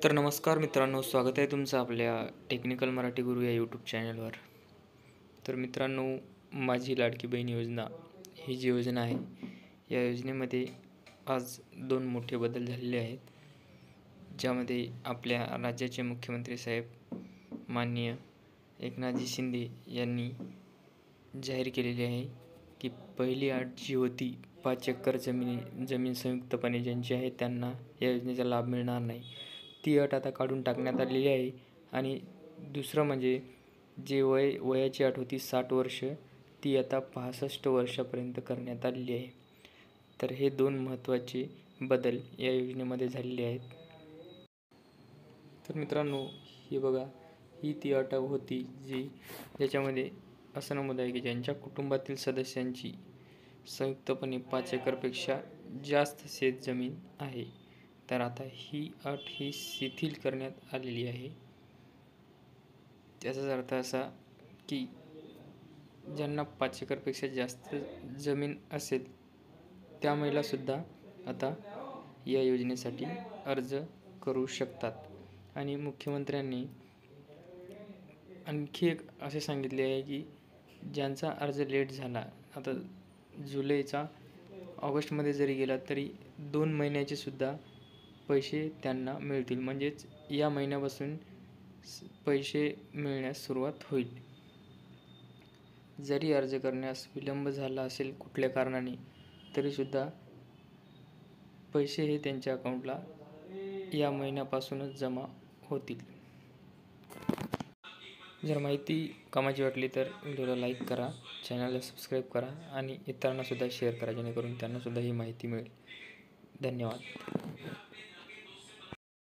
तर नमस्कार मित्रांनो, स्वागत आहे तुमचं आपल्या टेक्निकल मराठी गुरु या यूट्यूब चॅनलवर. तर मित्रांनो, माझी लाडकी बहीण योजना ही जी योजना आहे, या योजनेमध्ये आज 2 मोठे बदल झालेले आहेत. ज्यामध्ये आपल्या राज्याचे मुख्यमंत्री साहेब माननीय एकनाथजी शिंदे यांनी जाहीर केलेले आहे की पहिली अट जी होती 5 एकर जमीन संयुक्तपणे ज्यांची आहे त्यांना या योजनेचा लाभ मिळणार नाही, ती अट आता काढून टाकण्यात आलेली आहे. आणि दुसरं म्हणजे जे वयाची अट होती 60 वर्ष, ती आता 65 वर्षापर्यंत करण्यात आलेली आहे. तर हे 2 महत्त्वाचे बदल या योजनेमध्ये झालेले आहेत. तर मित्रांनो, हे बघा, ही ती अट होती ज्याच्यामध्ये असं नमूद आहे की ज्यांच्या कुटुंबातील सदस्यांची संयुक्तपणे 5 एकरपेक्षा जास्त शेतजमीन आहे. तर आता ही अट ही शिथिल करण्यात आलेली आहे. त्याचाच अर्थ असा की ज्यांना 5 एकरपेक्षा जास्त जमीन असेल त्या महिलासुद्धा आता या योजनेसाठी अर्ज करू शकतात. आणि मुख्यमंत्र्यांनी आणखी एक असे सांगितले आहे की ज्यांचा अर्ज लेट झाला, आता जुलैचा ऑगस्टमध्ये जरी गेला तरी 2 महिन्याचे सुद्धा पैसे त्यांना मिळतील. म्हणजेच या महिन्यापासून पैसे मिळण्यास सुरुवात होईल. जरी अर्ज करण्यास विलंब झाला असेल कुठल्या कारणाने, तरीसुद्धा पैसे हे त्यांच्या अकाउंटला या महिन्यापासूनच जमा होतील. जर माहिती कामाची वाटली तर व्हिडिओला लाईक करा, चॅनलला सबस्क्राईब करा आणि इतरांनासुद्धा शेअर करा, जेणेकरून त्यांनासुद्धा ही माहिती मिळेल. धन्यवाद.